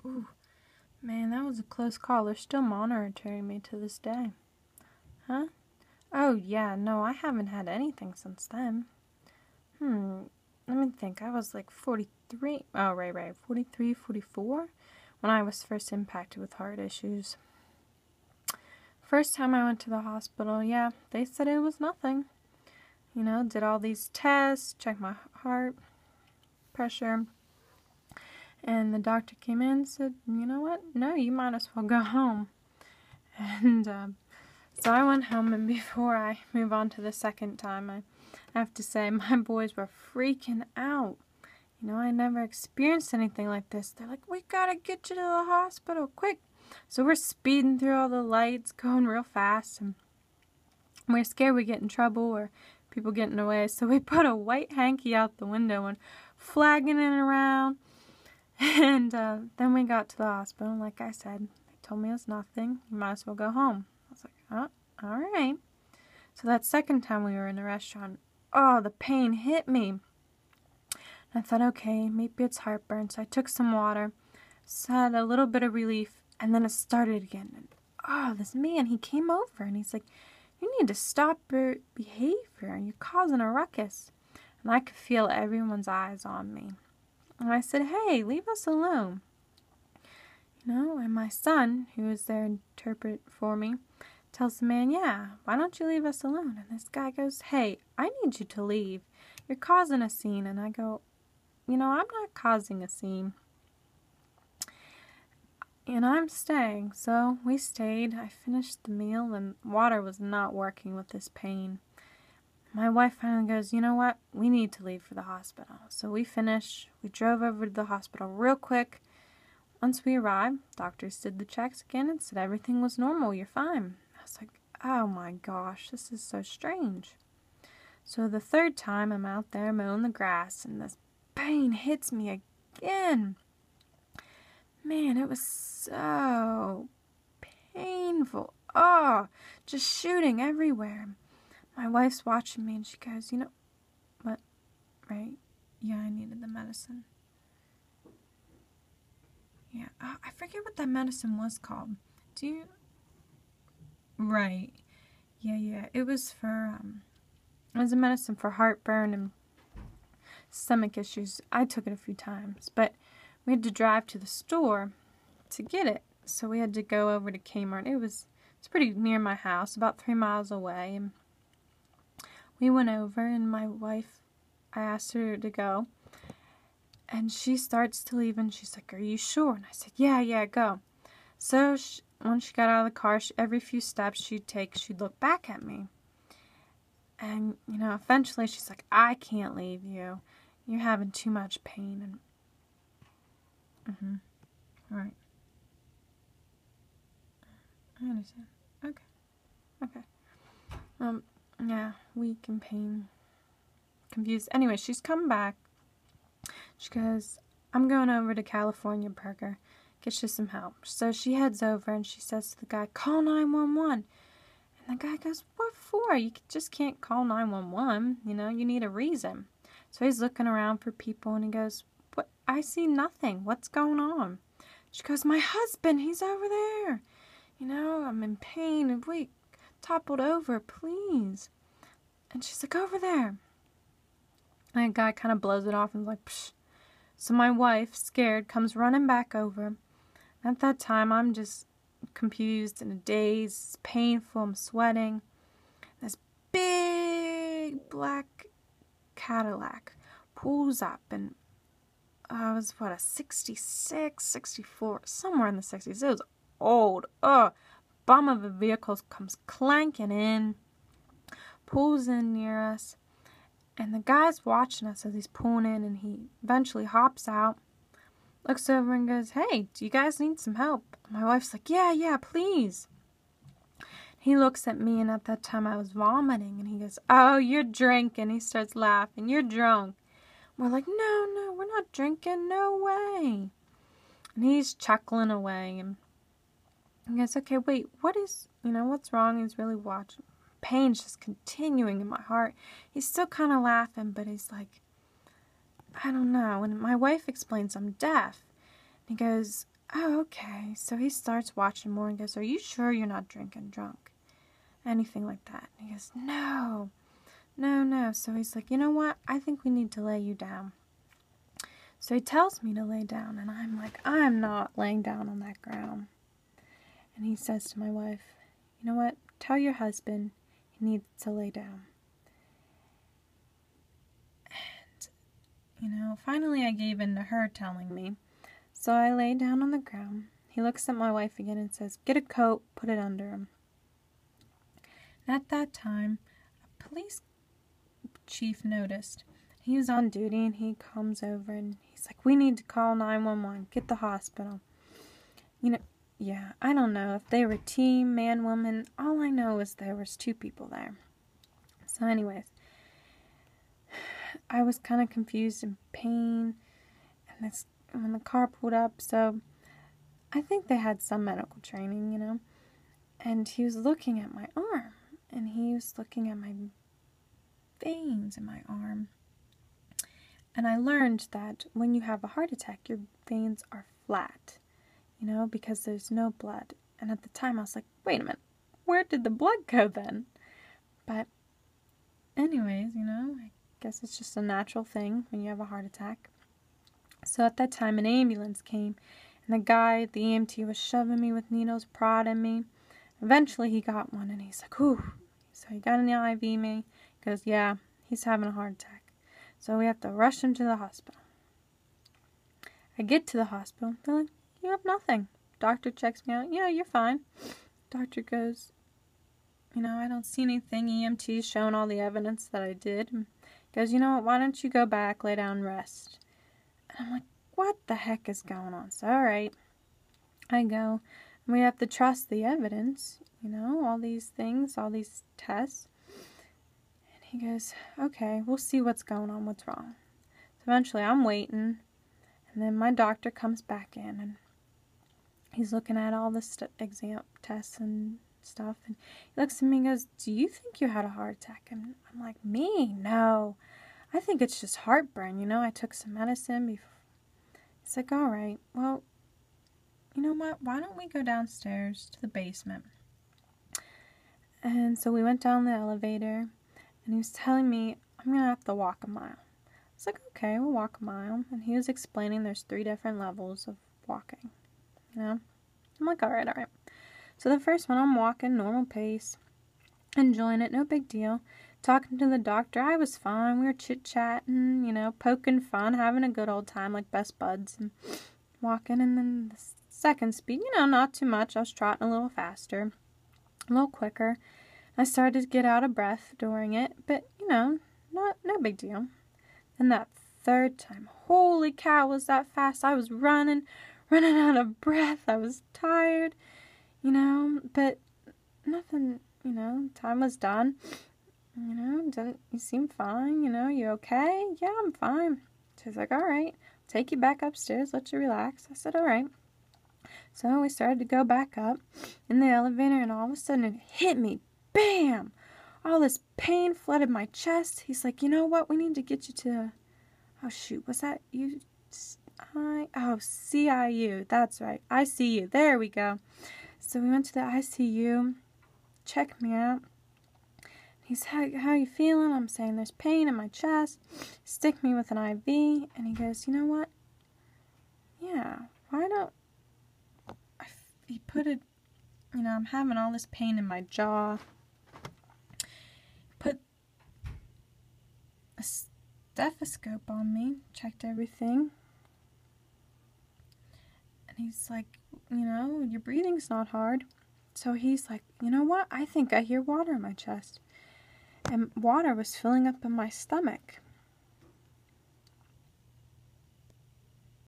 Ooh, man, that was a close call. They're still monitoring me to this day. Huh? Oh, yeah, no, I haven't had anything since then. Let me think. I was like 43. Oh, right. 43, 44 when I was first impacted with heart issues. First time I went to the hospital, yeah, they said it was nothing. You know, did all these tests, checked my heart pressure. And the doctor came in and said, you know what? No, you might as well go home. And so I went home, and before I move on to the second time, I have to say my boys were freaking out. You know, I never experienced anything like this. They're like, we gotta get you to the hospital, quick. So we're speeding through all the lights, going real fast, and we're scared we get in trouble or people get in the way. So we put a white hanky out the window and flagging it around. And then we got to the hospital. Like I said, they told me it was nothing. You might as well go home. I was like, oh, all right. So that second time we were in the restaurant, oh, the pain hit me. And I thought, okay, maybe it's heartburn. So I took some water, had a little bit of relief, and then it started again. And oh, this man, he came over and he's like, you need to stop your behavior. You're causing a ruckus. And I could feel everyone's eyes on me. And I said, hey, leave us alone. You know, and my son, who was there to interpret for me, tells the man, yeah, why don't you leave us alone? And this guy goes, hey, I need you to leave. You're causing a scene. And I go, you know, I'm not causing a scene. And I'm staying. So we stayed. I finished the meal, and water was not working with this pain. My wife finally goes, you know what? We need to leave for the hospital. So we finished. We drove over to the hospital real quick. Once we arrived, doctors did the checks again and said everything was normal. You're fine. I was like, oh my gosh, this is so strange. So the third time I'm out there mowing the grass and this pain hits me again. Man, it was so painful. Oh, just shooting everywhere. My wife's watching me and she goes, you know, what? Right? Yeah, I needed the medicine. Yeah, I forget what that medicine was called. Do you? Right. Yeah. It was for, it was a medicine for heartburn and stomach issues. I took it a few times, but we had to drive to the store to get it. So we had to go over to Kmart. It's pretty near my house, about 3 miles away. And we went over, and my wife, I asked her to go. And she starts to leave, and she's like, are you sure? And I said, yeah, go. So when she got out of the car, every few steps she'd take, she'd look back at me. And, you know, eventually she's like, I can't leave you. You're having too much pain. And all right. I understand. Okay. Yeah, weak and pain. Confused. Anyway, she's come back. She goes, I'm going over to California Burger. Get you some help. So she heads over and she says to the guy, call 911. And the guy goes, what for? You just can't call 911. You know, you need a reason. So he's looking around for people and he goes, what? I see nothing. What's going on? She goes, my husband, he's over there. You know, I'm in pain and weak. Toppled over, please. And she's like, over there. And the guy kind of blows it off and is like, psh. So my wife, scared, comes running back over. At that time, I'm just confused and a daze. It's painful. I'm sweating. This big black Cadillac pulls up, and I was, a 66, 64, somewhere in the 60s. It was old. Bum of a vehicle comes clanking in, pulls in near us, and the guy's watching us as he's pulling in, and he eventually hops out, looks over and goes, hey, do you guys need some help? My wife's like, yeah, please. He looks at me, and at that time I was vomiting, and he goes, oh, you're drinking. He starts laughing. You're drunk. We're like, no, we're not drinking. No way. And he's chuckling away, and he goes, okay, wait, what's wrong? He's really watching. Pain's just continuing in my heart. He's still kind of laughing, but he's like, I don't know. And my wife explains I'm deaf. And he goes, oh, okay. So he starts watching more and goes, are you sure you're not drinking drunk? Anything like that. And he goes, no. No. So he's like, you know what? I think we need to lay you down. So he tells me to lay down, and I'm like, I'm not laying down on that ground. And he says to my wife, you know what? Tell your husband he needs to lay down. And, finally I gave in to her telling me. So I lay down on the ground. He looks at my wife again and says, get a coat, put it under him. And at that time, a police chief noticed. He was on duty, and he comes over and he's like, we need to call 911, get the hospital. Yeah, I don't know if they were team, man, woman. All I know is there was 2 people there. So anyways, I was kind of confused and pain, and when the car pulled up, so I think they had some medical training, and he was looking at my arm, and he was looking at my veins in my arm. And I learned that when you have a heart attack, your veins are flat, because there's no blood. And at the time, I was like, wait a minute, where did the blood go then? But anyways, I guess it's just a natural thing when you have a heart attack. So at that time, an ambulance came, and the EMT, was shoving me with needles, prodding me. Eventually, he got one, and he's like, ooh. So he got an IV me. He goes, yeah, he's having a heart attack. So we have to rush him to the hospital. I get to the hospital. They're like, you have nothing. Doctor checks me out. Yeah, you're fine. Doctor goes, I don't see anything. EMT's showing all the evidence that I did. And goes, you know what, why don't you go back, lay down, and rest? And I'm like, what the heck is going on? So, all right. I go. And we have to trust the evidence, all these things, all these tests. He goes, okay, we'll see what's going on, what's wrong. So eventually I'm waiting, and then my doctor comes back in, and he's looking at all the exam tests and stuff, and he looks at me and goes, do you think you had a heart attack? And I'm like, me? No. I think it's just heartburn, I took some medicine before. He's like, all right, well, you know what? Why don't we go downstairs to the basement? And so we went down the elevator, and he was telling me, I'm going to have to walk a mile. I was like, okay, we'll walk a mile. And he was explaining there's 3 different levels of walking, I'm like, all right. So the first one, I'm walking, normal pace, enjoying it, no big deal. Talking to the doctor, I was fine. We were chit-chatting, poking fun, having a good old time like best buds, and walking. And then the second speed, not too much. I was trotting a little faster, a little quicker. I started to get out of breath during it, but, no big deal. And that third time, holy cow, was that fast. I was running out of breath. I was tired, but nothing, time was done. You seem fine, you okay? Yeah, I'm fine. She's like, all right, take you back upstairs, let you relax. I said, all right. So we started to go back up in the elevator, and all of a sudden it hit me. Bam! All this pain flooded my chest. He's like, you know what? We need to get you to... Oh, shoot. Was that you? CIU. That's right. ICU. There we go. So we went to the ICU. Checked me out. He's, how you feeling? I'm saying there's pain in my chest. Stick me with an IV. And he goes, you know what? Yeah. Why don't... He put it... I'm having all this pain in my jaw. Put a stethoscope on me, checked everything, and he's like, your breathing's not hard. So he's like, you know what? I think I hear water in my chest. And water was filling up in my stomach.